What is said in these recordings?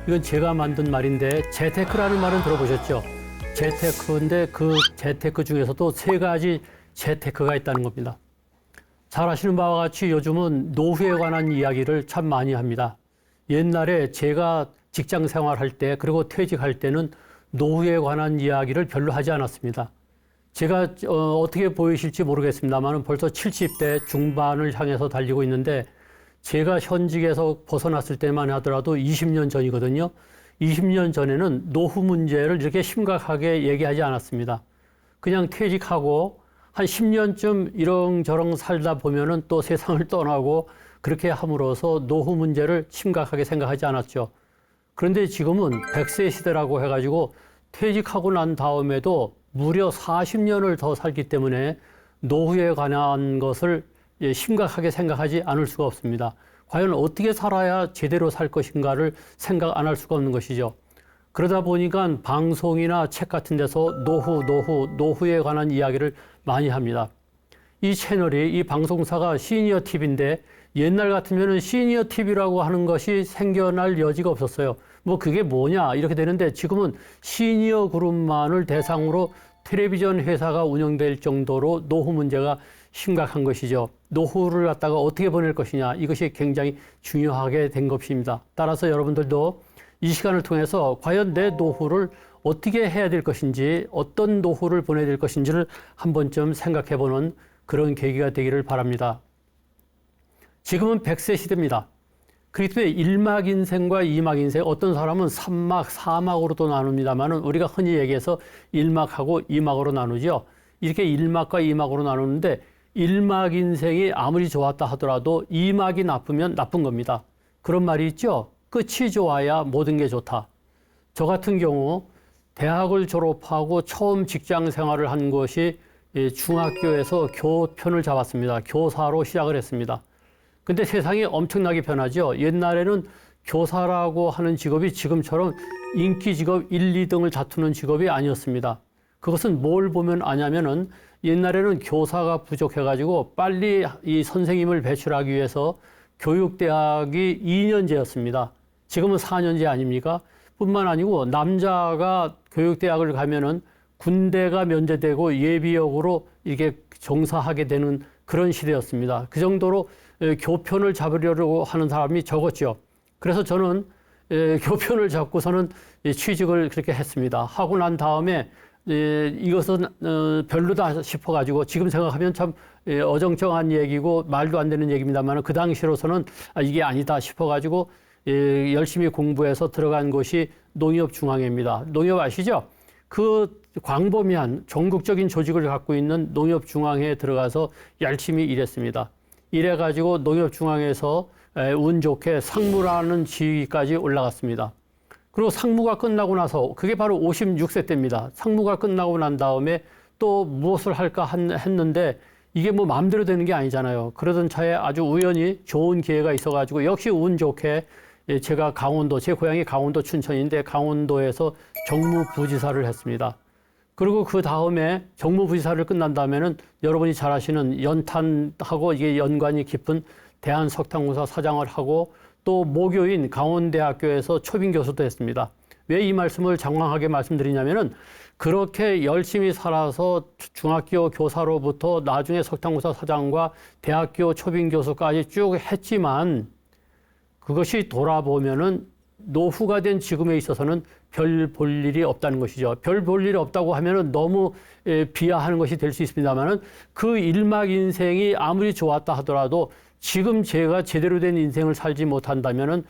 이건 제가 만든 말인데 재테크라는 말은 들어보셨죠? 재테크인데 그 재테크 중에서도 세 가지 재테크가 있다는 겁니다. 잘 아시는 바와 같이 요즘은 노후에 관한 이야기를 참 많이 합니다. 옛날에 제가 직장 생활할 때 그리고 퇴직할 때는 노후에 관한 이야기를 별로 하지 않았습니다. 제가 어떻게 보이실지 모르겠습니다만 벌써 70대 중반을 향해서 달리고 있는데 제가 현직에서 벗어났을 때만 하더라도 20년 전이거든요. 20년 전에는 노후 문제를 이렇게 심각하게 얘기하지 않았습니다. 그냥 퇴직하고 한 10년쯤 이런저런 살다 보면은 또 세상을 떠나고 그렇게 함으로써 노후 문제를 심각하게 생각하지 않았죠. 그런데 지금은 100세 시대라고 해가지고 퇴직하고 난 다음에도 무려 40년을 더 살기 때문에 노후에 관한 것을 심각하게 생각하지 않을 수가 없습니다. 과연 어떻게 살아야 제대로 살 것인가를 생각 안 할 수가 없는 것이죠. 그러다 보니까 방송이나 책 같은 데서 노후에 관한 이야기를 많이 합니다. 이 채널이, 이 방송사가 시니어 TV인데 옛날 같으면 시니어 TV라고 하는 것이 생겨날 여지가 없었어요. 뭐 그게 뭐냐 이렇게 되는데 지금은 시니어 그룹만을 대상으로 텔레비전 회사가 운영될 정도로 노후 문제가 심각한 것이죠. 노후를 갖다가 어떻게 보낼 것이냐 이것이 굉장히 중요하게 된 것입니다. 따라서 여러분들도 이 시간을 통해서 과연 내 노후를 어떻게 해야 될 것인지 어떤 노후를 보내야 될 것인지를 한 번쯤 생각해 보는 그런 계기가 되기를 바랍니다. 지금은 100세 시대입니다. 그렇기 때문에 1막 인생과 2막 인생, 어떤 사람은 3막, 4막으로도 나눕니다만 우리가 흔히 얘기해서 1막하고 2막으로 나누죠. 이렇게 1막과 2막으로 나누는데 1막 인생이 아무리 좋았다 하더라도 2막이 나쁘면 나쁜 겁니다. 그런 말이 있죠. 끝이 좋아야 모든 게 좋다. 저 같은 경우 대학을 졸업하고 처음 직장 생활을 한 것이 중학교에서 교편을 잡았습니다. 교사로 시작을 했습니다. 근데 세상이 엄청나게 변하죠. 옛날에는 교사라고 하는 직업이 지금처럼 인기 직업 1, 2등을 다투는 직업이 아니었습니다. 그것은 뭘 보면 아냐면은 옛날에는 교사가 부족해가지고 빨리 이 선생님을 배출하기 위해서 교육대학이 2년제였습니다. 지금은 4년제 아닙니까? 뿐만 아니고 남자가 교육대학을 가면은 군대가 면제되고 예비역으로 이게 정사하게 되는 그런 시대였습니다. 그 정도로 교편을 잡으려고 하는 사람이 적었죠. 그래서 저는 교편을 잡고서는 취직을 그렇게 했습니다. 하고 난 다음에 이것은 별로다 싶어가지고 지금 생각하면 참 어정쩡한 얘기고 말도 안 되는 얘기입니다만 그 당시로서는 이게 아니다 싶어가지고 열심히 공부해서 들어간 곳이 농협중앙회입니다. 농협 아시죠? 그 광범위한 전국적인 조직을 갖고 있는 농협중앙회에 들어가서 열심히 일했습니다. 이래가지고 농협중앙회에서 운 좋게 상무라는 지위까지 올라갔습니다. 그리고 상무가 끝나고 나서 그게 바로 56세 때입니다. 상무가 끝나고 난 다음에 또 무엇을 할까 했는데 이게 뭐 마음대로 되는 게 아니잖아요. 그러던 차에 아주 우연히 좋은 기회가 있어가지고 역시 운 좋게 제가 강원도, 제 고향이 강원도 춘천인데 강원도에서 정무부지사를 했습니다. 그리고 그 다음에 정무부지사를 끝난 다음에는 여러분이 잘 아시는 연탄하고 이게 연관이 깊은 대한석탄공사 사장을 하고 또 모교인 강원대학교에서 초빙교수도 했습니다. 왜 이 말씀을 장황하게 말씀드리냐면은 그렇게 열심히 살아서 중학교 교사로부터 나중에 석탄공사 사장과 대학교 초빙교수까지 쭉 했지만 그것이 돌아보면은 노후가 된 지금에 있어서는 별 볼 일이 없다는 것이죠. 별 볼 일이 없다고 하면은 너무 비하하는 것이 될 수 있습니다만은 그 1막 인생이 아무리 좋았다 하더라도 지금 제가 제대로 된 인생을 살지 못한다면은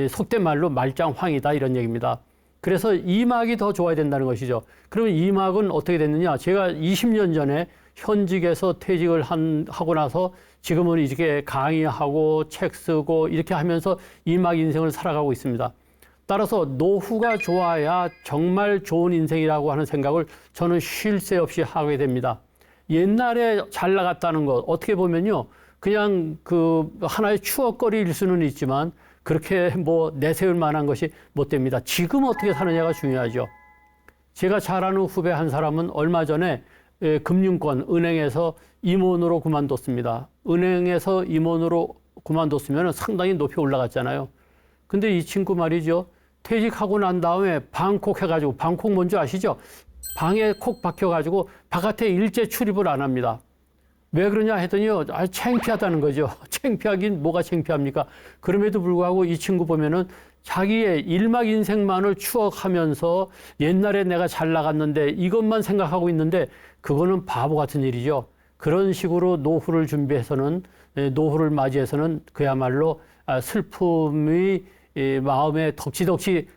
속된 말로 말짱황이다 이런 얘기입니다. 그래서 2막이 더 좋아야 된다는 것이죠. 그러면 2막은 어떻게 됐느냐? 제가 20년 전에 현직에서 퇴직을 하고 나서 지금은 이렇게 강의하고 책 쓰고 이렇게 하면서 2막 인생을 살아가고 있습니다. 따라서 노후가 좋아야 정말 좋은 인생이라고 하는 생각을 저는 쉴 새 없이 하게 됩니다. 옛날에 잘 나갔다는 것 어떻게 보면요. 그냥 그 하나의 추억거리일 수는 있지만 그렇게 뭐 내세울 만한 것이 못 됩니다. 지금 어떻게 사느냐가 중요하죠. 제가 잘 아는 후배 한 사람은 얼마 전에 금융권, 은행에서 임원으로 그만뒀습니다. 은행에서 임원으로 그만뒀으면 상당히 높이 올라갔잖아요. 근데 이 친구 말이죠. 퇴직하고 난 다음에 방콕 해가지고, 방콕 뭔지 아시죠? 방에 콕 박혀가지고 바깥에 일제 출입을 안 합니다. 왜 그러냐 했더니요, 창피하다는 거죠. 창피하긴 뭐가 창피합니까? 그럼에도 불구하고 이 친구 보면은 자기의 일막 인생만을 추억하면서 옛날에 내가 잘 나갔는데 이것만 생각하고 있는데 그거는 바보 같은 일이죠. 그런 식으로 노후를 준비해서는, 노후를 맞이해서는 그야말로 슬픔이 마음에 덕지덕지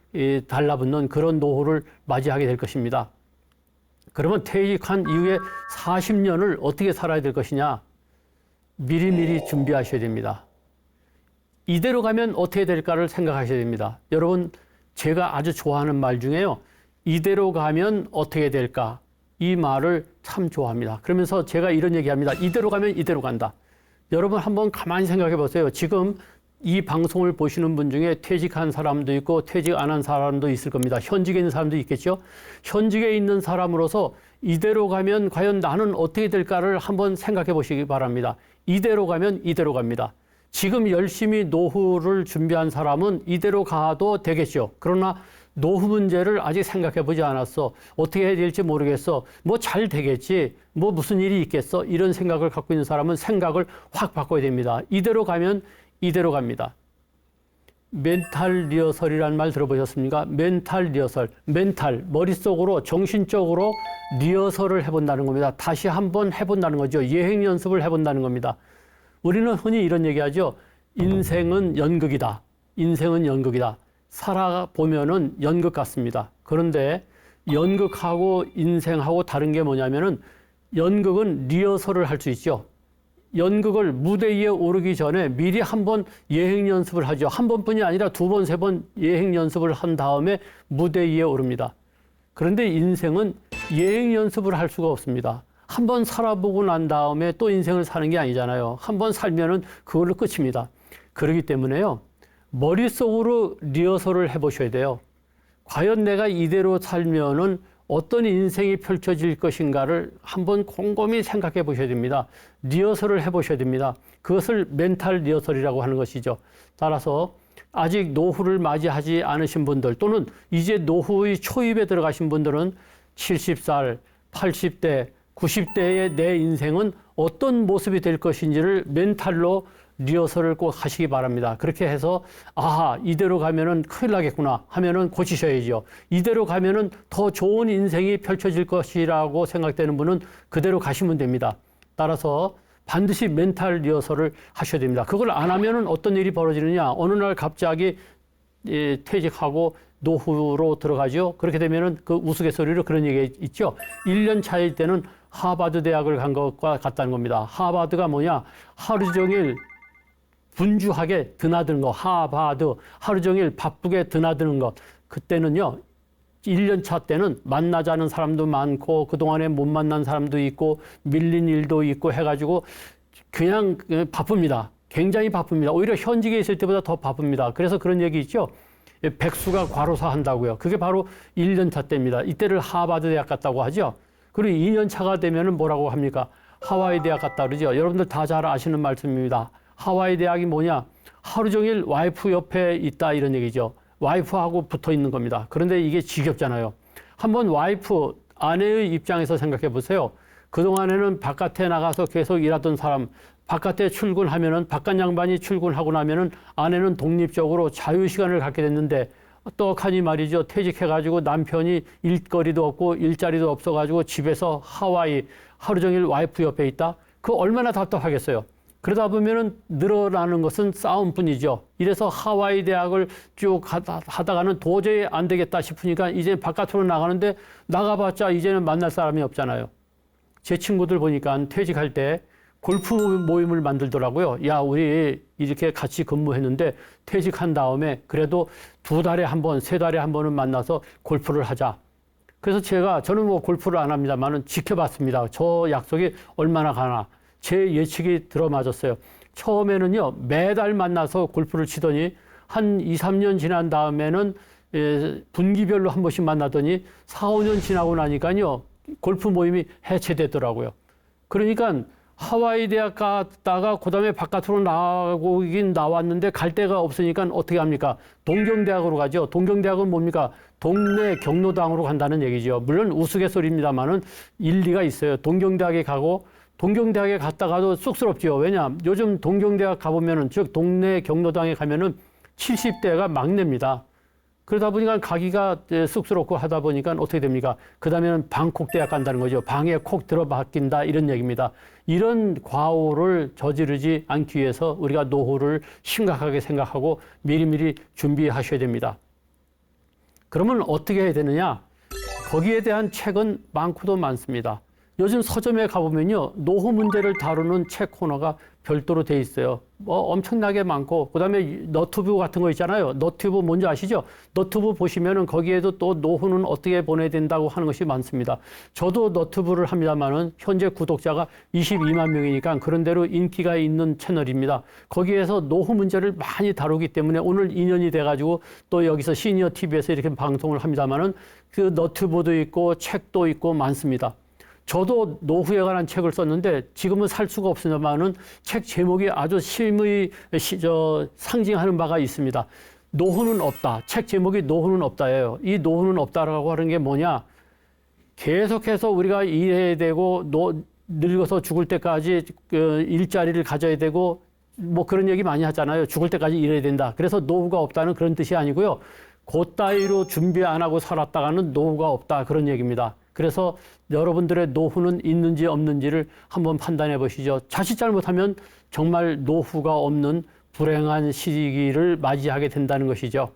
달라붙는 그런 노후를 맞이하게 될 것입니다. 그러면 퇴직한 이후에 40년을 어떻게 살아야 될 것이냐? 미리미리 준비하셔야 됩니다. 이대로 가면 어떻게 될까를 생각하셔야 됩니다. 여러분, 제가 아주 좋아하는 말 중에요. 이대로 가면 어떻게 될까? 이 말을 참 좋아합니다. 그러면서 제가 이런 얘기합니다. 이대로 가면 이대로 간다. 여러분 한번 가만히 생각해 보세요. 지금 이 방송을 보시는 분 중에 퇴직한 사람도 있고 퇴직 안 한 사람도 있을 겁니다. 현직에 있는 사람도 있겠죠. 현직에 있는 사람으로서 이대로 가면 과연 나는 어떻게 될까를 한번 생각해 보시기 바랍니다. 이대로 가면 이대로 갑니다. 지금 열심히 노후를 준비한 사람은 이대로 가도 되겠죠. 그러나 노후 문제를 아직 생각해 보지 않았어. 어떻게 해야 될지 모르겠어. 뭐 잘 되겠지. 뭐 무슨 일이 있겠어. 이런 생각을 갖고 있는 사람은 생각을 확 바꿔야 됩니다. 이대로 가면 이대로 갑니다. 멘탈 리허설이라는 말 들어보셨습니까? 멘탈 리허설. 멘탈, 머릿속으로 정신적으로 리허설을 해본다는 겁니다. 다시 한번 해본다는 거죠. 예행 연습을 해본다는 겁니다. 우리는 흔히 이런 얘기하죠. 인생은 연극이다. 인생은 연극이다. 살아보면은 연극 같습니다. 그런데 연극하고 인생하고 다른 게 뭐냐면은 연극은 리허설을 할 수 있죠. 연극을 무대 위에 오르기 전에 미리 한번 예행 연습을 하죠. 한 번뿐이 아니라 두 번, 세 번 예행 연습을 한 다음에 무대 위에 오릅니다. 그런데 인생은 예행 연습을 할 수가 없습니다. 한번 살아보고 난 다음에 또 인생을 사는 게 아니잖아요. 한번 살면은 그걸로 끝입니다. 그렇기 때문에요. 머릿속으로 리허설을 해보셔야 돼요. 과연 내가 이대로 살면은 어떤 인생이 펼쳐질 것인가를 한번 곰곰이 생각해 보셔야 됩니다. 리허설을 해보셔야 됩니다. 그것을 멘탈 리허설이라고 하는 것이죠. 따라서 아직 노후를 맞이하지 않으신 분들 또는 이제 노후의 초입에 들어가신 분들은 70살, 80대, 90대의 내 인생은 어떤 모습이 될 것인지를 멘탈로 리허설을 꼭 하시기 바랍니다. 그렇게 해서 아하, 이대로 가면은 큰일 나겠구나 하면은 고치셔야죠. 이대로 가면은 더 좋은 인생이 펼쳐질 것이라고 생각되는 분은 그대로 가시면 됩니다. 따라서 반드시 멘탈 리허설을 하셔야 됩니다. 그걸 안 하면은 어떤 일이 벌어지느냐? 어느 날 갑자기 퇴직하고 노후로 들어가죠. 그렇게 되면은 그 우스갯소리로 그런 얘기 있죠. 1년 차일 때는 하버드 대학을 간 것과 같다는 겁니다. 하버드가 뭐냐? 하루 종일 분주하게 드나드는 거, 하버드, 하루 종일 바쁘게 드나드는 것. 그때는요, 1년 차 때는 만나자는 사람도 많고, 그동안에 못 만난 사람도 있고, 밀린 일도 있고 해가지고, 그냥 바쁩니다. 굉장히 바쁩니다. 오히려 현직에 있을 때보다 더 바쁩니다. 그래서 그런 얘기 있죠. 백수가 과로사 한다고요. 그게 바로 1년 차 때입니다. 이때를 하버드 대학 갔다고 하죠. 그리고 2년 차가 되면은 뭐라고 합니까? 하와이 대학 갔다 그러죠. 여러분들 다 잘 아시는 말씀입니다. 하와이 대학이 뭐냐? 하루 종일 와이프 옆에 있다 이런 얘기죠. 와이프하고 붙어 있는 겁니다. 그런데 이게 지겹잖아요. 한번 와이프, 아내의 입장에서 생각해 보세요. 그동안에는 바깥에 나가서 계속 일하던 사람, 바깥에 출근하면은 바깥 양반이 출근하고 나면은 아내는 독립적으로 자유시간을 갖게 됐는데 떡하니 말이죠. 퇴직해가지고 남편이 일거리도 없고 일자리도 없어가지고 집에서 하와이 하루 종일 와이프 옆에 있다? 그거 얼마나 답답하겠어요. 그러다 보면은 늘어나는 것은 싸움뿐이죠. 이래서 하와이 대학을 쭉 하다가는 도저히 안 되겠다 싶으니까 이제 바깥으로 나가는데 나가봤자 이제는 만날 사람이 없잖아요. 제 친구들 보니까 퇴직할 때 골프 모임을 만들더라고요. 야, 우리 이렇게 같이 근무했는데 퇴직한 다음에 그래도 2달에 한 번, 3달에 한 번은 만나서 골프를 하자. 그래서 저는 뭐 골프를 안 합니다만은 지켜봤습니다. 저 약속이 얼마나 가나. 제 예측이 들어맞았어요. 처음에는요, 매달 만나서 골프를 치더니 한 2, 3년 지난 다음에는 분기별로 한 번씩 만나더니 4, 5년 지나고 나니까요, 골프 모임이 해체되더라고요. 그러니까 하와이 대학 갔다가 그다음에 바깥으로 나오긴 나왔는데 갈 데가 없으니까 어떻게 합니까? 동경대학으로 가죠. 동경대학은 뭡니까? 동네 경로당으로 간다는 얘기죠. 물론 우스갯소리입니다만은 일리가 있어요. 동경대학에 가고 동경대학에 갔다가도 쑥스럽죠. 왜냐? 요즘 동경대학 가보면은 즉 동네 경로당에 가면은 70대가 막내입니다. 그러다 보니까 가기가 쑥스럽고 하다 보니까 어떻게 됩니까? 그 다음에는 방콕 대학 간다는 거죠. 방에 콕 들어박힌다 이런 얘기입니다. 이런 과오를 저지르지 않기 위해서 우리가 노후를 심각하게 생각하고 미리미리 준비하셔야 됩니다. 그러면 어떻게 해야 되느냐? 거기에 대한 책은 많고도 많습니다. 요즘 서점에 가보면요, 노후 문제를 다루는 책 코너가 별도로 돼 있어요. 엄청나게 많고, 그 다음에 너튜브 같은 거 있잖아요. 너튜브 뭔지 아시죠? 너튜브 보시면은 거기에도 또 노후는 어떻게 보내야 된다고 하는 것이 많습니다. 저도 너튜브를 합니다만은 현재 구독자가 22만 명이니까 그런 대로 인기가 있는 채널입니다. 거기에서 노후 문제를 많이 다루기 때문에 오늘 인연이 돼가지고 또 여기서 시니어 TV에서 이렇게 방송을 합니다만은 그 너튜브도 있고 책도 있고 많습니다. 저도 노후에 관한 책을 썼는데 지금은 살 수가 없습니다만은 책 제목이 아주 실무의 상징하는 바가 있습니다. 노후는 없다. 책 제목이 노후는 없다예요. 이 노후는 없다라고 하는 게 뭐냐? 계속해서 우리가 일해야 되고 늙어서 죽을 때까지 일자리를 가져야 되고 뭐 그런 얘기 많이 하잖아요. 죽을 때까지 일해야 된다. 그래서 노후가 없다는 그런 뜻이 아니고요. 그따위로 준비 안 하고 살았다가는 노후가 없다. 그런 얘기입니다. 그래서 여러분들의 노후는 있는지 없는지를 한번 판단해 보시죠. 자칫 잘못하면 정말 노후가 없는 불행한 시기를 맞이하게 된다는 것이죠.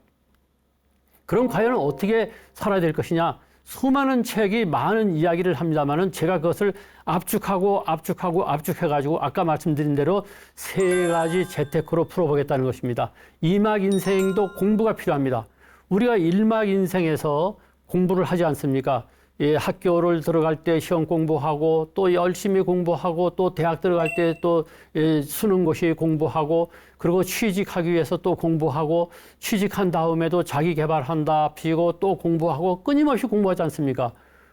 그럼 과연 어떻게 살아야 될 것이냐? 수많은 책이 많은 이야기를 합니다만은 제가 그것을 압축해가지고 아까 말씀드린 대로 세 가지 재테크로 풀어보겠다는 것입니다. 2막 인생도 공부가 필요합니다. 우리가 1막 인생에서 공부를 하지 않습니까? 예, 학교를 들어갈 때 시험 공부하고 또 열심히 공부하고 또 대학 들어갈 때 또 수능고시 공부하고 그리고 취직하기 위해서 또 공부하고 취직한 다음에도 자기 개발한답시고 또 공부하고 끊임없이 공부하지 않습니까?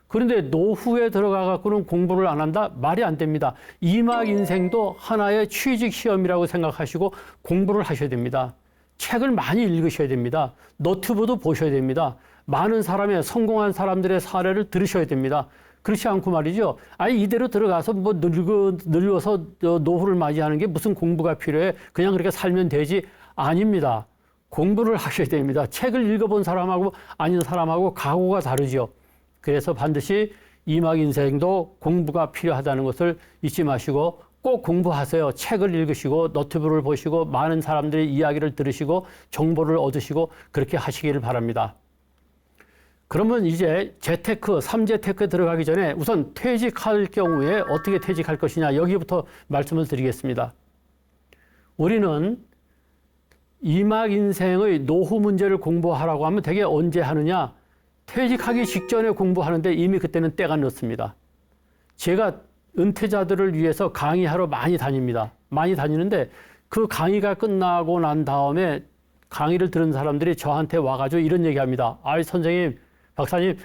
그런데 노후에 들어가 갖고는 공부를 안 한다? 말이 안 됩니다. 2막 인생도 하나의 취직 시험이라고 생각하시고 공부를 하셔야 됩니다. 책을 많이 읽으셔야 됩니다. 너튜브도 보셔야 됩니다. 많은 사람의 성공한 사람들의 사례를 들으셔야 됩니다. 그렇지 않고 말이죠. 아니 이대로 들어가서 뭐 늙어서 노후를 맞이하는 게 무슨 공부가 필요해? 그냥 그렇게 살면 되지? 아닙니다. 공부를 하셔야 됩니다. 책을 읽어본 사람하고 아닌 사람하고 각오가 다르죠. 그래서 반드시 2막 인생도 공부가 필요하다는 것을 잊지 마시고 꼭 공부하세요. 책을 읽으시고 너튜브를 보시고 많은 사람들의 이야기를 들으시고 정보를 얻으시고 그렇게 하시기를 바랍니다. 그러면 이제 재테크, 3재테크에 들어가기 전에 우선 퇴직할 경우에 어떻게 퇴직할 것이냐 여기부터 말씀을 드리겠습니다. 우리는 2막 인생의 노후 문제를 공부하라고 하면 되게 언제 하느냐? 퇴직하기 직전에 공부하는데 이미 그때는 때가 늦습니다. 제가 은퇴자들을 위해서 강의하러 많이 다닙니다. 많이 다니는데 그 강의가 끝나고 난 다음에 강의를 들은 사람들이 저한테 와가지고 이런 얘기합니다. 아이 선생님, 박사님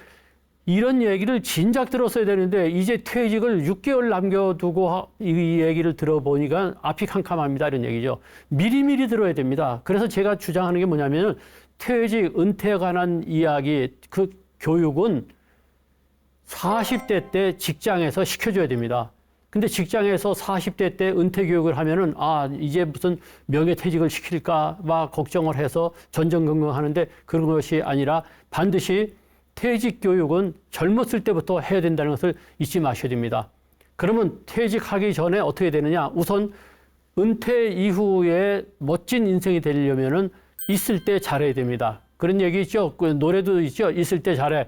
이런 얘기를 진작 들었어야 되는데 이제 퇴직을 6개월 남겨두고 이 얘기를 들어보니까 앞이 캄캄합니다. 이런 얘기죠. 미리미리 들어야 됩니다. 그래서 제가 주장하는 게 뭐냐면 퇴직, 은퇴에 관한 이야기, 그 교육은 40대 때 직장에서 시켜줘야 됩니다. 근데 직장에서 40대 때 은퇴 교육을 하면은 이제 무슨 명예퇴직을 시킬까 막 걱정을 해서 전전긍긍하는데 그런 것이 아니라 반드시 퇴직 교육은 젊었을 때부터 해야 된다는 것을 잊지 마셔야 됩니다. 그러면 퇴직하기 전에 어떻게 되느냐? 우선 은퇴 이후에 멋진 인생이 되려면은 있을 때 잘해야 됩니다. 그런 얘기 있죠? 그 노래도 있죠? 있을 때 잘해.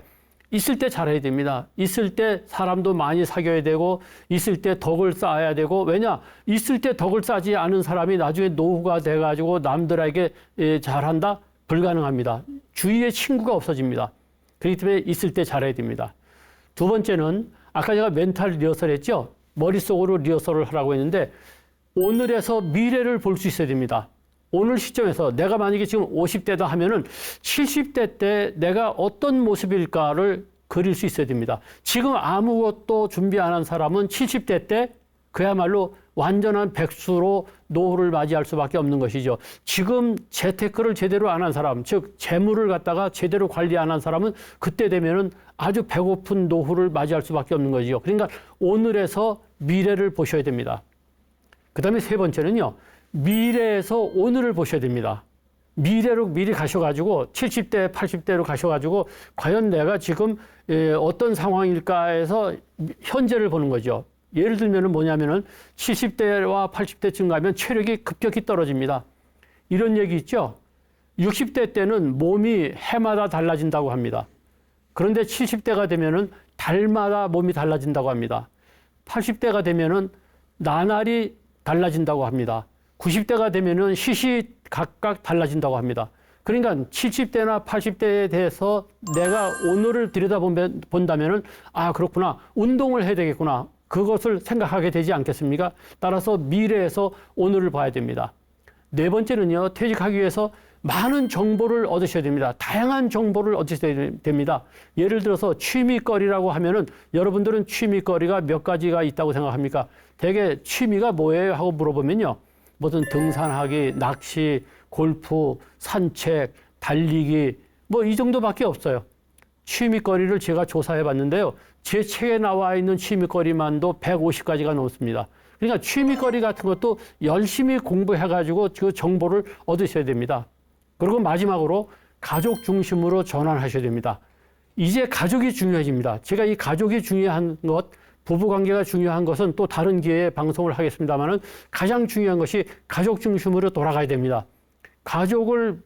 있을 때 잘해야 됩니다. 있을 때 사람도 많이 사귀어야 되고 있을 때 덕을 쌓아야 되고 왜냐? 있을 때 덕을 쌓지 않은 사람이 나중에 노후가 돼가지고 남들에게 잘한다? 불가능합니다. 주위에 친구가 없어집니다. 그렇기 때문에 있을 때 잘해야 됩니다. 두 번째는 아까 제가 멘탈 리허설 했죠? 머릿속으로 리허설을 하라고 했는데 오늘에서 미래를 볼 수 있어야 됩니다. 오늘 시점에서 내가 만약에 지금 50대다 하면은 70대 때 내가 어떤 모습일까를 그릴 수 있어야 됩니다. 지금 아무것도 준비 안 한 사람은 70대 때 그야말로 완전한 백수로 노후를 맞이할 수밖에 없는 것이죠. 지금 재테크를 제대로 안 한 사람, 즉 재물을 갖다가 제대로 관리 안 한 사람은 그때 되면은 아주 배고픈 노후를 맞이할 수밖에 없는 거죠. 그러니까 오늘에서 미래를 보셔야 됩니다. 그다음에 세 번째는요. 미래에서 오늘을 보셔야 됩니다. 미래로 미리 가셔가지고 70대, 80대로 가셔가지고 과연 내가 지금 어떤 상황일까 해서 현재를 보는 거죠. 예를 들면 뭐냐면은 70대와 80대쯤 가면 체력이 급격히 떨어집니다. 이런 얘기 있죠. 60대 때는 몸이 해마다 달라진다고 합니다. 그런데 70대가 되면은 달마다 몸이 달라진다고 합니다. 80대가 되면은 나날이 달라진다고 합니다. 90대가 되면은 시시각각 달라진다고 합니다. 그러니까 70대나 80대에 대해서 내가 오늘을 들여다본다면은 아 그렇구나 운동을 해야 되겠구나 그것을 생각하게 되지 않겠습니까? 따라서 미래에서 오늘을 봐야 됩니다. 네 번째는요 퇴직하기 위해서 많은 정보를 얻으셔야 됩니다. 다양한 정보를 얻으셔야 됩니다. 예를 들어서 취미거리라고 하면은 여러분들은 취미거리가 몇 가지가 있다고 생각합니까? 대개 취미가 뭐예요? 하고 물어보면요. 무슨 등산하기, 낚시, 골프, 산책, 달리기 뭐 이 정도밖에 없어요. 취미거리를 제가 조사해 봤는데요. 제 책에 나와 있는 취미거리만도 150가지가 넘습니다. 그러니까 취미거리 같은 것도 열심히 공부해가지고 그 정보를 얻으셔야 됩니다. 그리고 마지막으로 가족 중심으로 전환하셔야 됩니다. 이제 가족이 중요해집니다. 제가 이 가족이 중요한 것, 부부관계가 중요한 것은 또 다른 기회에 방송을 하겠습니다만은 가장 중요한 것이 가족 중심으로 돌아가야 됩니다. 가족을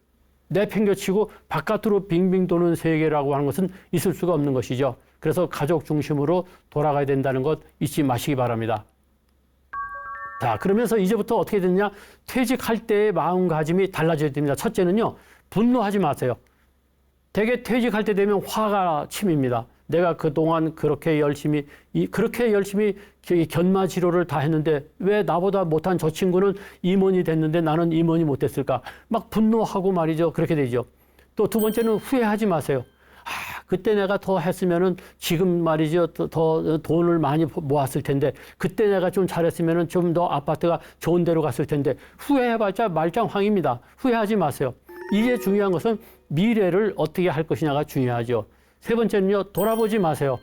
내팽겨치고 바깥으로 빙빙 도는 세계라고 하는 것은 있을 수가 없는 것이죠. 그래서 가족 중심으로 돌아가야 된다는 것 잊지 마시기 바랍니다. 자, 그러면서 이제부터 어떻게 되느냐? 퇴직할 때의 마음가짐이 달라져야 됩니다. 첫째는요, 분노하지 마세요. 대개 퇴직할 때 되면 화가 침입니다. 내가 그동안 그렇게 열심히 견마 치료를 다 했는데 왜 나보다 못한 저 친구는 임원이 됐는데 나는 임원이 못 됐을까? 막 분노하고 말이죠. 그렇게 되죠. 또 두 번째는 후회하지 마세요. 아, 그때 내가 더 했으면은 지금 말이죠. 더 돈을 많이 모았을 텐데 그때 내가 좀 잘했으면은 좀 더 아파트가 좋은 데로 갔을 텐데 후회해봤자 말짱황입니다. 후회하지 마세요. 이제 중요한 것은 미래를 어떻게 할 것이냐가 중요하죠. 세 번째는요, 돌아보지 마세요.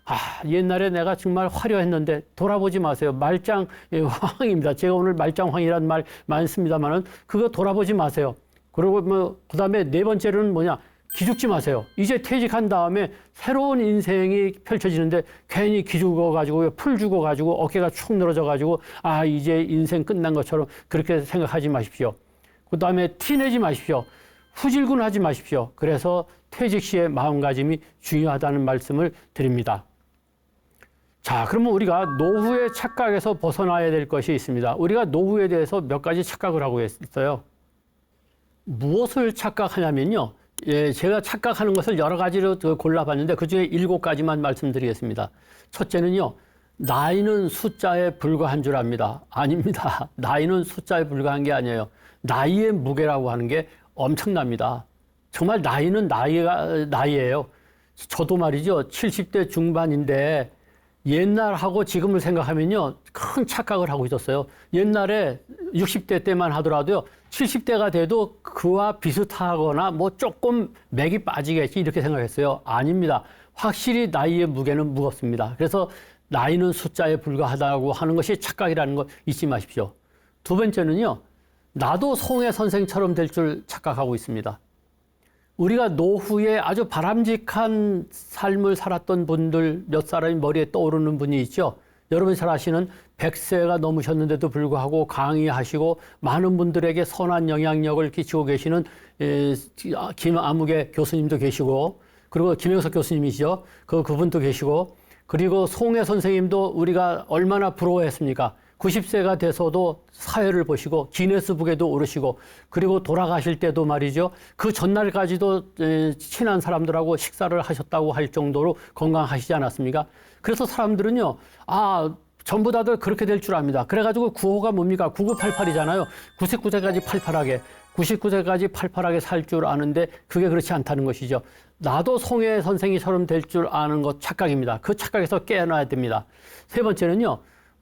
아, 옛날에 내가 정말 화려했는데 돌아보지 마세요. 말짱황입니다. 제가 오늘 말짱황이라는 말 많이 씁니다만은 그거 돌아보지 마세요. 그리고 그 다음에 네 번째로는 뭐냐? 기죽지 마세요. 이제 퇴직한 다음에 새로운 인생이 펼쳐지는데 괜히 기죽어가지고 풀 죽어가지고 어깨가 축 늘어져가지고 아, 이제 인생 끝난 것처럼 그렇게 생각하지 마십시오. 그 다음에 티내지 마십시오. 후질군하지 마십시오. 그래서 퇴직 시의 마음가짐이 중요하다는 말씀을 드립니다. 자, 그러면 우리가 노후의 착각에서 벗어나야 될 것이 있습니다. 우리가 노후에 대해서 몇 가지 착각을 하고 있어요. 무엇을 착각하냐면요. 예, 제가 착각하는 것을 여러 가지로 골라봤는데 그중에 7가지만 말씀드리겠습니다. 첫째는요. 나이는 숫자에 불과한 줄 압니다. 아닙니다. 나이는 숫자에 불과한 게 아니에요. 나이의 무게라고 하는 게 엄청납니다. 정말 나이는 나이예요. 저도 말이죠. 70대 중반인데 옛날하고 지금을 생각하면요. 큰 착각을 하고 있었어요. 옛날에 60대 때만 하더라도요. 70대가 돼도 그와 비슷하거나 뭐 조금 맥이 빠지겠지 이렇게 생각했어요. 아닙니다. 확실히 나이의 무게는 무겁습니다. 그래서 나이는 숫자에 불과하다고 하는 것이 착각이라는 거 잊지 마십시오. 두 번째는요. 나도 송해 선생처럼 될 줄 착각하고 있습니다. 우리가 노후에 아주 바람직한 삶을 살았던 분들 몇 사람이 머리에 떠오르는 분이 있죠. 여러분 잘 아시는 100세가 넘으셨는데도 불구하고 강의하시고 많은 분들에게 선한 영향력을 끼치고 계시는 김아무개 교수님도 계시고 그리고 김영석 교수님이시죠. 그분도 계시고 그리고 송해 선생님도 우리가 얼마나 부러워했습니까? 90세가 돼서도 사회를 보시고 기네스북에도 오르시고 그리고 돌아가실 때도 말이죠. 그 전날까지도 친한 사람들하고 식사를 하셨다고 할 정도로 건강하시지 않았습니까? 그래서 사람들은요. 아, 전부 다들 그렇게 될 줄 압니다. 그래가지고 구호가 뭡니까? 9988이잖아요. 99세까지 팔팔하게. 99세까지 팔팔하게 살 줄 아는데 그게 그렇지 않다는 것이죠. 나도 송해 선생이처럼 될 줄 아는 것 착각입니다. 그 착각에서 깨어나야 됩니다. 세 번째는요.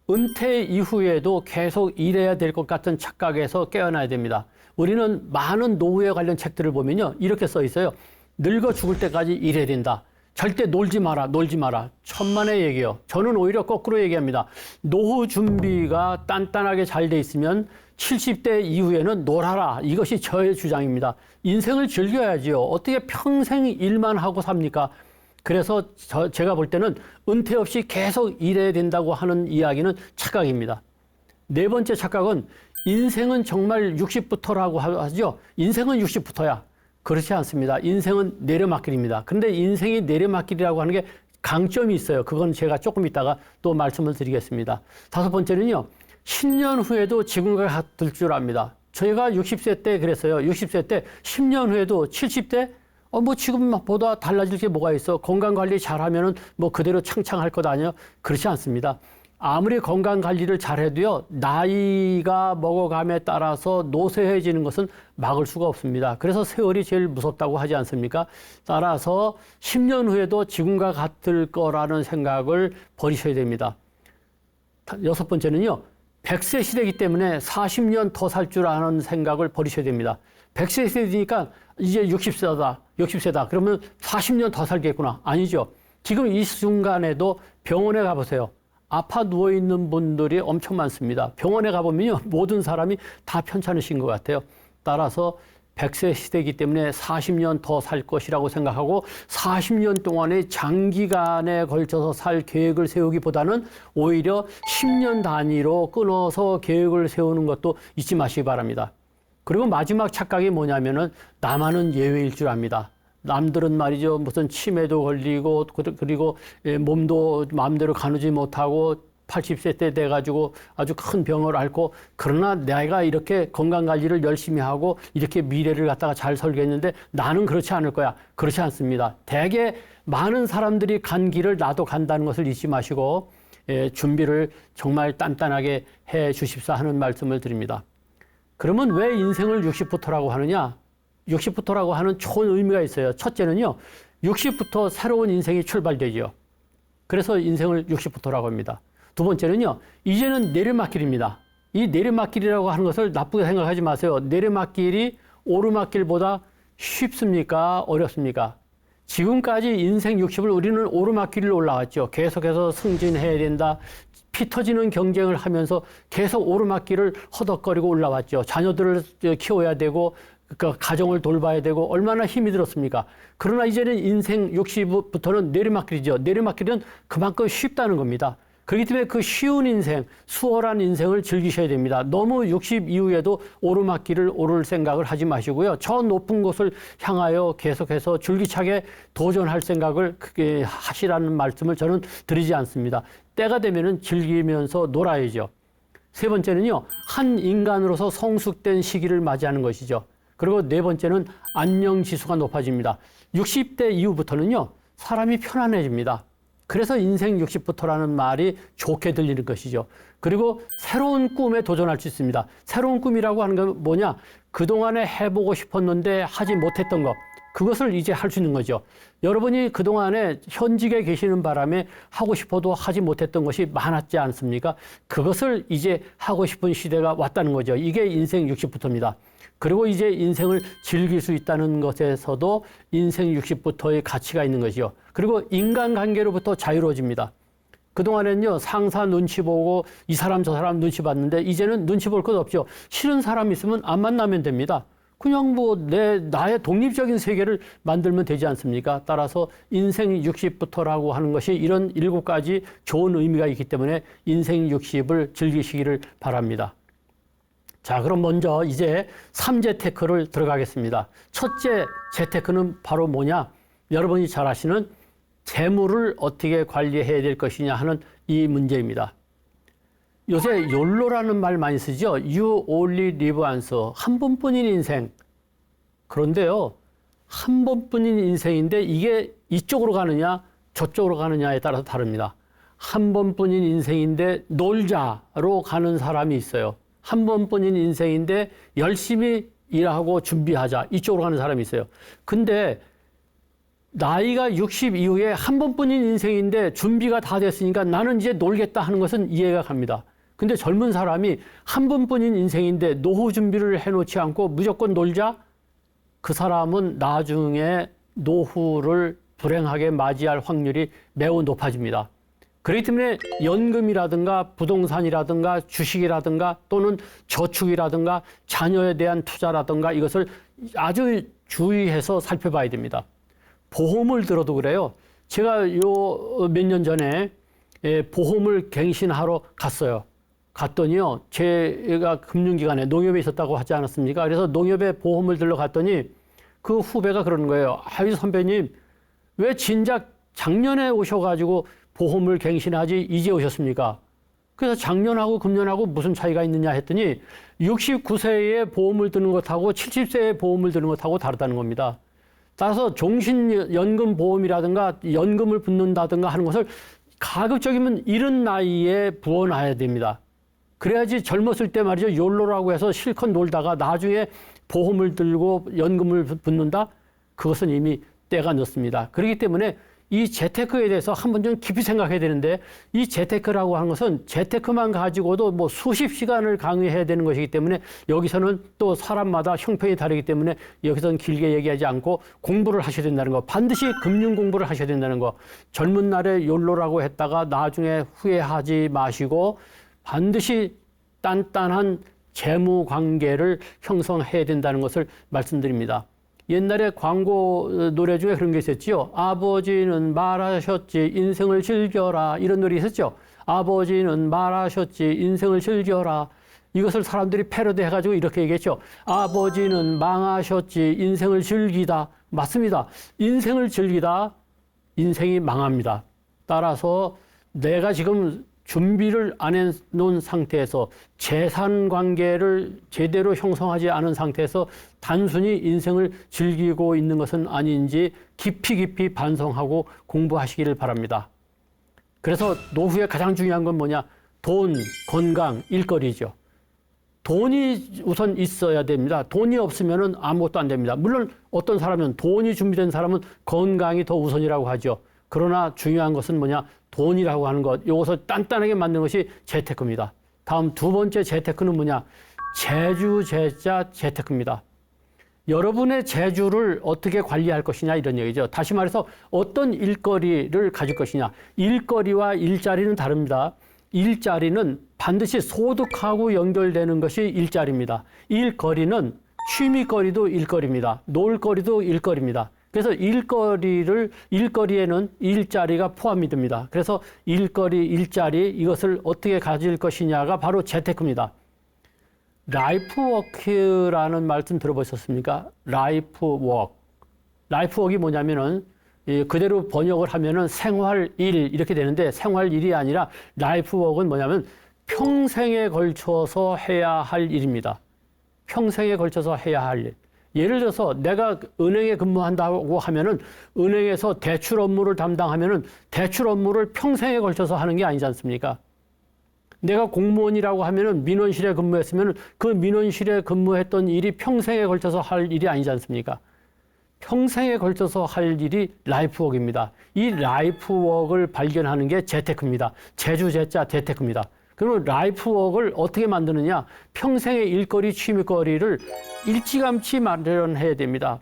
은퇴 이후에도 계속 일해야 될 것 같은 착각에서 깨어나야 됩니다. 우리는 많은 노후에 관련 책들을 보면요, 이렇게 써 있어요. 늙어 죽을 때까지 일해야 된다. 절대 놀지 마라, 놀지 마라. 천만의 얘기요. 저는 오히려 거꾸로 얘기합니다. 노후 준비가 단단하게 잘 돼 있으면 70대 이후에는 놀아라. 이것이 저의 주장입니다. 인생을 즐겨야지요. 어떻게 평생 일만 하고 삽니까? 그래서 제가 볼 때는 은퇴 없이 계속 일해야 된다고 하는 이야기는 착각입니다. 네 번째 착각은 인생은 정말 60부터라고 하죠. 인생은 60부터야. 그렇지 않습니다. 인생은 내려막길입니다. 그런데 인생이 내려막길이라고 하는 게 강점이 있어요. 그건 제가 조금 이따가 또 말씀을 드리겠습니다. 다섯 번째는요. 10년 후에도 지금과 같을 줄 압니다. 저희가 60세 때 그랬어요. 60세 때 10년 후에도 70대 뭐 지금보다 달라질 게 뭐가 있어? 건강 관리 잘하면은 뭐 그대로 창창할 것 아니에요? 그렇지 않습니다. 아무리 건강 관리를 잘해도요, 나이가 먹어감에 따라서 노쇠해지는 것은 막을 수가 없습니다. 그래서 세월이 제일 무섭다고 하지 않습니까? 따라서 10년 후에도 지금과 같을 거라는 생각을 버리셔야 됩니다. 여섯 번째는요, 100세 시대이기 때문에 40년 더 살 줄 아는 생각을 버리셔야 됩니다. 100세 시대니까 이제 60세다. 그러면 40년 더 살겠구나. 아니죠. 지금 이 순간에도 병원에 가보세요. 아파 누워있는 분들이 엄청 많습니다. 병원에 가보면요, 모든 사람이 다 편찮으신 것 같아요. 따라서 100세 시대이기 때문에 40년 더 살 것이라고 생각하고 40년 동안의 장기간에 걸쳐서 살 계획을 세우기보다는 오히려 10년 단위로 끊어서 계획을 세우는 것도 잊지 마시기 바랍니다. 그리고 마지막 착각이 뭐냐면은 나만은 예외일 줄 압니다. 남들은 말이죠, 무슨 치매도 걸리고 그리고 몸도 마음대로 가누지 못하고 80세 때 돼가지고 아주 큰 병을 앓고, 그러나 내가 이렇게 건강관리를 열심히 하고 이렇게 미래를 갖다가 잘 설계했는데 나는 그렇지 않을 거야. 그렇지 않습니다. 대개 많은 사람들이 간 길을 나도 간다는 것을 잊지 마시고 준비를 정말 단단하게 해 주십사 하는 말씀을 드립니다. 그러면 왜 인생을 60부터라고 하느냐? 60부터라고 하는 좋은 의미가 있어요. 첫째는요, 60부터 새로운 인생이 출발되죠. 그래서 인생을 60부터라고 합니다. 두 번째는요, 이제는 내리막길입니다. 이 내리막길이라고 하는 것을 나쁘게 생각하지 마세요. 내리막길이 오르막길보다 쉽습니까? 어렵습니까? 지금까지 인생 60을 우리는 오르막길을 올라왔죠. 계속해서 승진해야 된다. 피 터지는 경쟁을 하면서 계속 오르막길을 허덕거리고 올라왔죠. 자녀들을 키워야 되고, 그러니까 가정을 돌봐야 되고 얼마나 힘이 들었습니까? 그러나 이제는 인생 60부터는 내리막길이죠. 내리막길은 그만큼 쉽다는 겁니다. 그렇기 때문에 그 쉬운 인생, 수월한 인생을 즐기셔야 됩니다. 너무 60 이후에도 오르막길을 오를 생각을 하지 마시고요. 저 높은 곳을 향하여 계속해서 줄기차게 도전할 생각을 크게 하시라는 말씀을 저는 드리지 않습니다. 때가 되면은 즐기면서 놀아야죠. 세 번째는요, 한 인간으로서 성숙된 시기를 맞이하는 것이죠. 그리고 네 번째는 안녕지수가 높아집니다. 60대 이후부터는요, 사람이 편안해집니다. 그래서 인생 60부터라는 말이 좋게 들리는 것이죠. 그리고 새로운 꿈에 도전할 수 있습니다. 새로운 꿈이라고 하는 건 뭐냐? 그동안에 해보고 싶었는데 하지 못했던 것, 그것을 이제 할 수 있는 거죠. 여러분이 그동안에 현직에 계시는 바람에 하고 싶어도 하지 못했던 것이 많았지 않습니까? 그것을 이제 하고 싶은 시대가 왔다는 거죠. 이게 인생 60부터입니다. 그리고 이제 인생을 즐길 수 있다는 것에서도 인생 60부터의 가치가 있는 것이요. 그리고 인간관계로부터 자유로워집니다. 그동안에는요, 상사 눈치 보고 이 사람 저 사람 눈치 봤는데 이제는 눈치 볼 것 없죠. 싫은 사람 있으면 안 만나면 됩니다. 그냥 나의 독립적인 세계를 만들면 되지 않습니까? 따라서 인생 60부터라고 하는 것이 이런 7가지 좋은 의미가 있기 때문에 인생 60을 즐기시기를 바랍니다. 자, 그럼 먼저 이제 3재테크를 들어가겠습니다. 첫째 재테크는 바로 뭐냐? 여러분이 잘 아시는 재물을 어떻게 관리해야 될 것이냐 하는 이 문제입니다. 요새 욜로라는 말 많이 쓰죠. You only live once. 한 번뿐인 인생. 그런데요, 한 번뿐인 인생인데 이게 이쪽으로 가느냐 저쪽으로 가느냐에 따라서 다릅니다. 한 번뿐인 인생인데 놀자로 가는 사람이 있어요. 한 번뿐인 인생인데 열심히 일하고 준비하자, 이쪽으로 가는 사람이 있어요. 근데 나이가 60 이후에 한 번뿐인 인생인데 준비가 다 됐으니까 나는 이제 놀겠다 하는 것은 이해가 갑니다. 근데 젊은 사람이 한 번뿐인 인생인데 노후 준비를 해놓지 않고 무조건 놀자? 그 사람은 나중에 노후를 불행하게 맞이할 확률이 매우 높아집니다. 그렇기 때문에 연금이라든가 부동산이라든가 주식이라든가 또는 저축이라든가 자녀에 대한 투자라든가 이것을 아주 주의해서 살펴봐야 됩니다. 보험을 들어도 그래요. 제가 요 몇 년 전에 보험을 갱신하러 갔어요. 갔더니요, 제가 금융기관에 농협에 있었다고 하지 않았습니까? 그래서 농협에 보험을 들러 갔더니 그 후배가 그러는 거예요. 아유, 선배님, 왜 진작 작년에 오셔가지고 보험을 갱신하지 이제 오셨습니까? 그래서 작년하고 금년하고 무슨 차이가 있느냐 했더니 69세에 보험을 드는 것하고 70세에 보험을 드는 것하고 다르다는 겁니다. 따라서 종신연금보험이라든가 연금을 붓는다든가 하는 것을 가급적이면 이른 나이에 부어놔야 됩니다. 그래야지 젊었을 때 말이죠. 욜로라고 해서 실컷 놀다가 나중에 보험을 들고 연금을 붓는다? 그것은 이미 때가 늦습니다. 그렇기 때문에 이 재테크에 대해서 한번 좀 깊이 생각해야 되는데 이 재테크라고 하는 것은 재테크만 가지고도 뭐 수십 시간을 강의해야 되는 것이기 때문에 여기서는 또 사람마다 형편이 다르기 때문에 여기서는 길게 얘기하지 않고 공부를 하셔야 된다는 거. 반드시 금융 공부를 하셔야 된다는 거. 젊은 날에 욜로라고 했다가 나중에 후회하지 마시고 반드시 단단한 재무 관계를 형성해야 된다는 것을 말씀드립니다. 옛날에 광고 노래 중에 그런 게 있었지요. 아버지는 말하셨지 인생을 즐겨라. 이런 노래 있었죠. 아버지는 말하셨지 인생을 즐겨라. 이것을 사람들이 패러디 해가지고 이렇게 얘기했죠. 아버지는 망하셨지 인생을 즐기다. 맞습니다. 인생을 즐기다 인생이 망합니다. 따라서 내가 지금 준비를 안 해놓은 상태에서 재산 관계를 제대로 형성하지 않은 상태에서 단순히 인생을 즐기고 있는 것은 아닌지 깊이 반성하고 공부하시기를 바랍니다. 그래서 노후에 가장 중요한 건 뭐냐? 돈, 건강, 일거리죠. 돈이 우선 있어야 됩니다. 돈이 없으면 아무것도 안 됩니다. 물론 어떤 사람은 돈이 준비된 사람은 건강이 더 우선이라고 하죠. 그러나 중요한 것은 뭐냐? 돈이라고 하는 것, 이것을 단단하게 만드는 것이 재테크입니다. 다음 두 번째 재테크는 뭐냐? 재주재자 재테크입니다. 여러분의 재주를 어떻게 관리할 것이냐 이런 얘기죠. 다시 말해서 어떤 일거리를 가질 것이냐. 일거리와 일자리는 다릅니다. 일자리는 반드시 소득하고 연결되는 것이 일자리입니다. 일거리는 취미거리도 일거리입니다. 놀거리도 일거리입니다. 그래서 일거리에는 일자리가 포함이 됩니다. 그래서 일거리, 일자리 이것을 어떻게 가질 것이냐가 바로 재테크입니다. 라이프워크라는 말씀 들어보셨습니까? 라이프워크. 라이프워크가 뭐냐면은 그대로 번역을 하면은 생활일 이렇게 되는데 생활일이 아니라 라이프워크는 뭐냐면 평생에 걸쳐서 해야 할 일입니다. 평생에 걸쳐서 해야 할 일. 예를 들어서 내가 은행에 근무한다고 하면은 은행에서 대출 업무를 담당하면은 대출 업무를 평생에 걸쳐서 하는 게 아니지 않습니까? 내가 공무원이라고 하면은 민원실에 근무했으면은 그 민원실에 근무했던 일이 평생에 걸쳐서 할 일이 아니지 않습니까? 평생에 걸쳐서 할 일이 라이프워크입니다. 이 라이프워크를 발견하는 게 재테크입니다. 재주재자 재테크입니다. 그러면 라이프워크를 어떻게 만드느냐? 평생의 일거리, 취미거리를 일찌감치 마련해야 됩니다.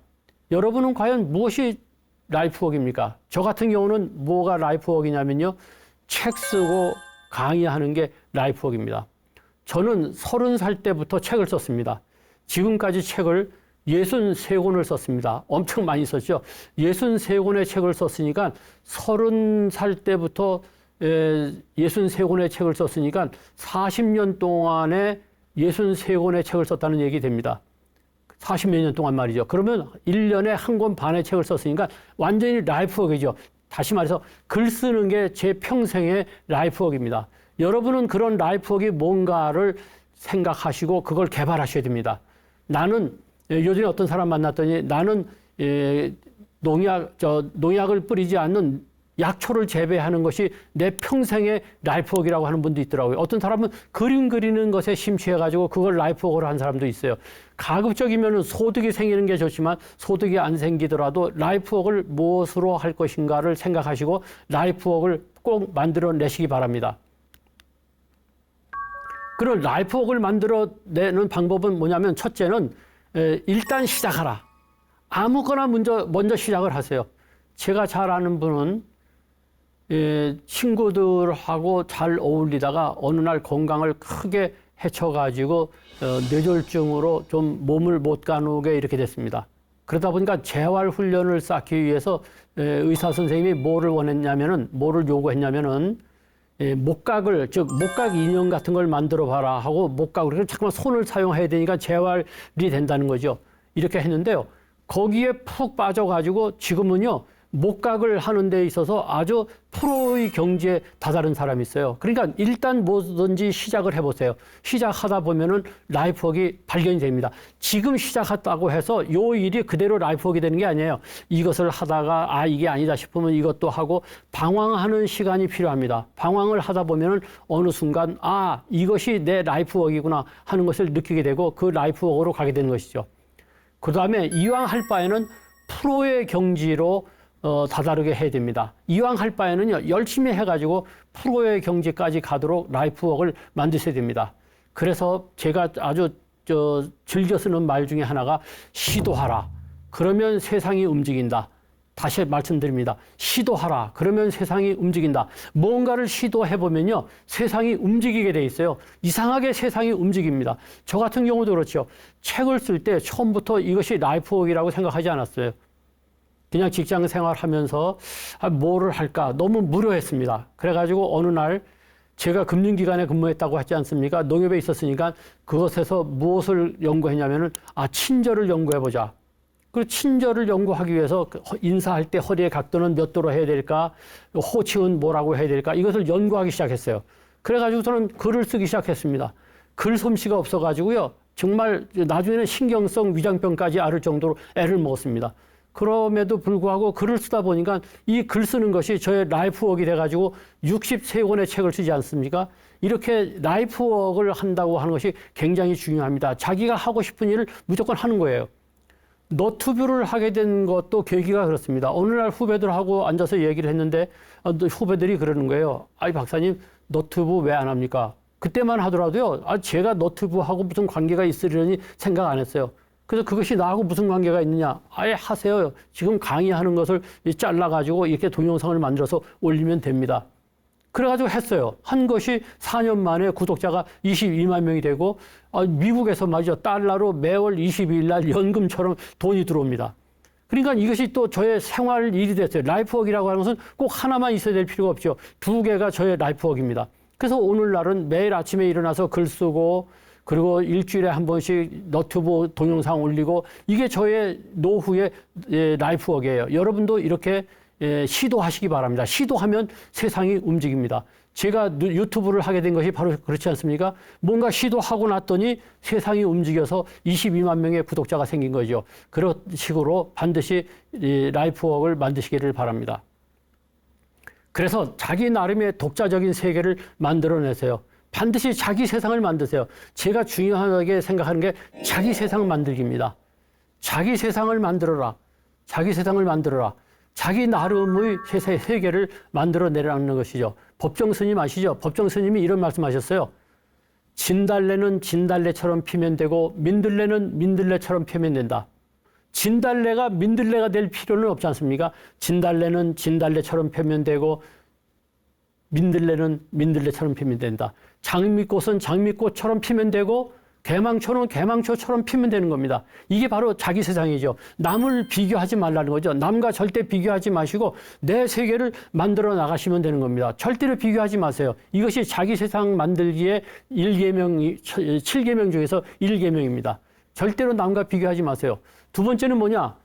여러분은 과연 무엇이 라이프워크입니까? 저 같은 경우는 뭐가 라이프워크냐면요. 책 쓰고 강의하는 게 라이프워크입니다. 저는 30살 때부터 책을 썼습니다. 지금까지 책을 63권을 썼습니다. 엄청 많이 썼죠. 63권의 책을 썼으니까 30살 때부터 63권의 책을 썼으니까 40년 동안에 63권의 책을 썼다는 얘기 됩니다. 40몇 년 동안 말이죠. 그러면 1년에 한 권 반의 책을 썼으니까 완전히 라이프워크죠. 다시 말해서 글 쓰는 게 제 평생의 라이프워크입니다. 여러분은 그런 라이프워크가 뭔가를 생각하시고 그걸 개발하셔야 됩니다. 나는 요즘에 어떤 사람 만났더니 나는 농약을 뿌리지 않는 약초를 재배하는 것이 내 평생의 라이프워크라고 하는 분도 있더라고요. 어떤 사람은 그림 그리는 것에 심취해가지고 그걸 라이프워크로 한 사람도 있어요. 가급적이면 소득이 생기는 게 좋지만 소득이 안 생기더라도 라이프워크를 무엇으로 할 것인가를 생각하시고 라이프워크를 꼭 만들어내시기 바랍니다. 그런 라이프워크를 만들어내는 방법은 뭐냐면 첫째는 일단 시작하라. 아무거나 먼저 시작을 하세요. 제가 잘 아는 분은 친구들하고 잘 어울리다가 어느 날 건강을 크게 해쳐가지고 뇌졸중으로 좀 몸을 못 가누게 이렇게 됐습니다. 그러다 보니까 재활훈련을 쌓기 위해서 의사 선생님이 뭐를 요구했냐면은 목각을, 즉 목각 인형 같은 걸 만들어 봐라 하고 목각으로 자꾸만 손을 사용해야 되니까 재활이 된다는 거죠. 이렇게 했는데요. 거기에 푹 빠져가지고 지금은요. 목각을 하는 데 있어서 아주 프로의 경지에 다다른 사람이 있어요. 그러니까 일단 뭐든지 시작을 해보세요. 시작하다 보면은 라이프워크가 발견이 됩니다. 지금 시작했다고 해서 요 일이 그대로 라이프워크가 되는 게 아니에요. 이것을 하다가 이게 아니다 싶으면 이것도 하고 방황하는 시간이 필요합니다. 방황을 하다 보면은 어느 순간 이것이 내 라이프워크이구나 하는 것을 느끼게 되고 그 라이프워크로 가게 되는 것이죠. 그 다음에 이왕 할 바에는 프로의 경지로 다다르게 해야 됩니다. 이왕 할 바에는요, 열심히 해가지고 프로의 경지까지 가도록 라이프워크를 만드셔야 됩니다. 그래서 제가 아주 즐겨 쓰는 말 중에 하나가 시도하라. 그러면 세상이 움직인다. 다시 말씀드립니다. 시도하라. 그러면 세상이 움직인다. 뭔가를 시도해보면요, 세상이 움직이게 돼 있어요. 이상하게 세상이 움직입니다. 저 같은 경우도 그렇죠. 책을 쓸 때 처음부터 이것이 라이프워크라고 생각하지 않았어요. 그냥 직장 생활하면서 뭐를 할까 너무 무료했습니다. 그래가지고 어느 날 제가 금융기관에 근무했다고 했지 않습니까? 농협에 있었으니까 그것에서 무엇을 연구했냐면은 친절을 연구해보자. 그리고 친절을 연구하기 위해서 인사할 때 허리의 각도는 몇 도로 해야 될까? 호칭은 뭐라고 해야 될까? 이것을 연구하기 시작했어요. 그래가지고 저는 글을 쓰기 시작했습니다. 글 솜씨가 없어가지고요. 정말 나중에는 신경성 위장병까지 앓을 정도로 애를 먹었습니다. 그럼에도 불구하고 글을 쓰다 보니까 이 글 쓰는 것이 저의 라이프워크가 돼가지고 63권의 책을 쓰지 않습니까? 이렇게 라이프워크를 한다고 하는 것이 굉장히 중요합니다. 자기가 하고 싶은 일을 무조건 하는 거예요. 너튜브를 하게 된 것도 계기가 그렇습니다. 어느 날 후배들하고 앉아서 얘기를 했는데 후배들이 그러는 거예요. 박사님 너튜브 왜 안 합니까? 그때만 하더라도요. 제가 너튜브하고 무슨 관계가 있으려니 생각 안 했어요. 그래서 그것이 나하고 무슨 관계가 있느냐. 아예 하세요. 지금 강의하는 것을 잘라가지고 이렇게 동영상을 만들어서 올리면 됩니다. 그래가지고 했어요. 한 것이 4년 만에 구독자가 22만 명이 되고 미국에서 말이죠. 달러로 매월 22일 날 연금처럼 돈이 들어옵니다. 그러니까 이것이 또 저의 생활 일이 됐어요. 라이프워크라고 하는 것은 꼭 하나만 있어야 될 필요가 없죠. 두 개가 저의 라이프워크입니다. 그래서 오늘날은 매일 아침에 일어나서 글 쓰고 그리고 일주일에 한 번씩 너튜브 동영상 올리고 이게 저의 노후의 라이프워크예요. 여러분도 이렇게 시도하시기 바랍니다. 시도하면 세상이 움직입니다. 제가 유튜브를 하게 된 것이 바로 그렇지 않습니까? 뭔가 시도하고 났더니 세상이 움직여서 22만 명의 구독자가 생긴 거죠. 그런 식으로 반드시 라이프워크를 만드시기를 바랍니다. 그래서 자기 나름의 독자적인 세계를 만들어내세요. 반드시 자기 세상을 만드세요. 제가 중요하게 생각하는 게 자기 세상 만들기입니다. 자기 세상을 만들어라. 자기 세상을 만들어라. 자기 나름의 세계를 만들어내라는 것이죠. 법정 스님 아시죠? 법정 스님이 이런 말씀하셨어요. 진달래는 진달래처럼 피면 되고 민들레는 민들레처럼 피면 된다. 진달래가 민들레가 될 필요는 없지 않습니까? 진달래는 진달래처럼 피면 되고 민들레는 민들레처럼 피면 된다. 장미꽃은 장미꽃처럼 피면 되고 개망초는 개망초처럼 피면 되는 겁니다. 이게 바로 자기 세상이죠. 남을 비교하지 말라는 거죠. 남과 절대 비교하지 마시고 내 세계를 만들어 나가시면 되는 겁니다. 절대로 비교하지 마세요. 이것이 자기 세상 만들기의 7계명 중에서 1계명입니다. 절대로 남과 비교하지 마세요. 두 번째는 뭐냐?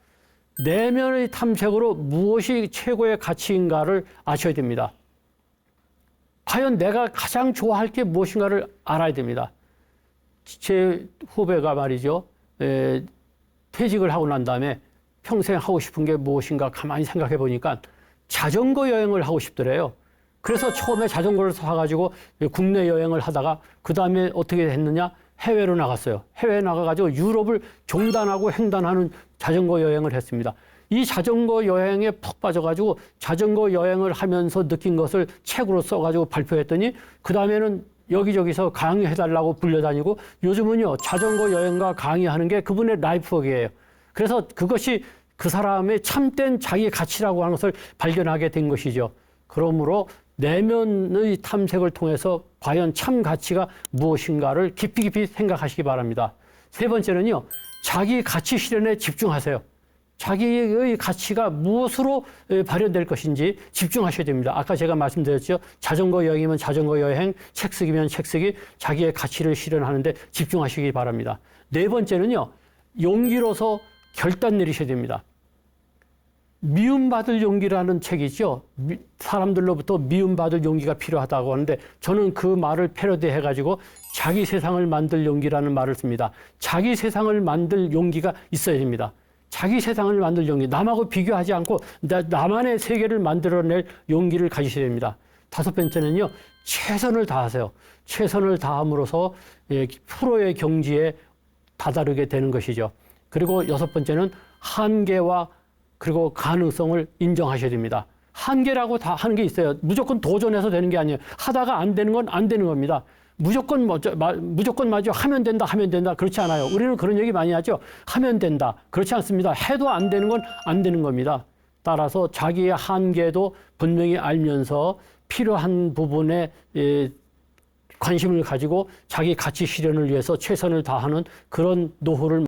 내면의 탐색으로 무엇이 최고의 가치인가를 아셔야 됩니다. 과연 내가 가장 좋아할 게 무엇인가를 알아야 됩니다. 제 후배가 말이죠. 퇴직을 하고 난 다음에 평생 하고 싶은 게 무엇인가 가만히 생각해 보니까 자전거 여행을 하고 싶더래요. 그래서 처음에 자전거를 사가지고 국내 여행을 하다가 그 다음에 어떻게 했느냐? 해외로 나갔어요. 해외에 나가가지고 유럽을 종단하고 횡단하는 자전거 여행을 했습니다. 이 자전거 여행에 푹 빠져가지고 자전거 여행을 하면서 느낀 것을 책으로 써가지고 발표했더니 그 다음에는 여기저기서 강의해달라고 불려다니고 요즘은요 자전거 여행과 강의하는 게 그분의 라이프워크예요. 그래서 그것이 그 사람의 참된 자기 가치라고 하는 것을 발견하게 된 것이죠. 그러므로 내면의 탐색을 통해서 과연 참 가치가 무엇인가를 깊이 깊이 생각하시기 바랍니다. 세 번째는요, 자기 가치 실현에 집중하세요. 자기의 가치가 무엇으로 발현될 것인지 집중하셔야 됩니다. 아까 제가 말씀드렸죠. 자전거 여행이면 자전거 여행, 책 쓰기면 책 쓰기, 자기의 가치를 실현하는데 집중하시기 바랍니다. 네 번째는요, 용기로서 결단 내리셔야 됩니다. 미움받을 용기라는 책이죠. 사람들로부터 미움받을 용기가 필요하다고 하는데 저는 그 말을 패러디해가지고 자기 세상을 만들 용기라는 말을 씁니다. 자기 세상을 만들 용기가 있어야 됩니다. 자기 세상을 만들 용기, 남하고 비교하지 않고 나만의 세계를 만들어낼 용기를 가지셔야 됩니다. 다섯 번째는요, 최선을 다하세요. 최선을 다함으로써 프로의 경지에 다다르게 되는 것이죠. 그리고 여섯 번째는 한계와 그리고 가능성을 인정하셔야 됩니다. 한계라고 다 하는 게 있어요. 무조건 도전해서 되는 게 아니에요. 하다가 안 되는 건 안 되는 겁니다. 무조건 맞아 하면 된다 그렇지 않아요. 우리는 그런 얘기 많이 하죠. 하면 된다 그렇지 않습니다. 해도 안 되는 건 안 되는 겁니다. 따라서 자기의 한계도 분명히 알면서 필요한 부분에 관심을 가지고 자기 가치 실현을 위해서 최선을 다하는 그런 노후를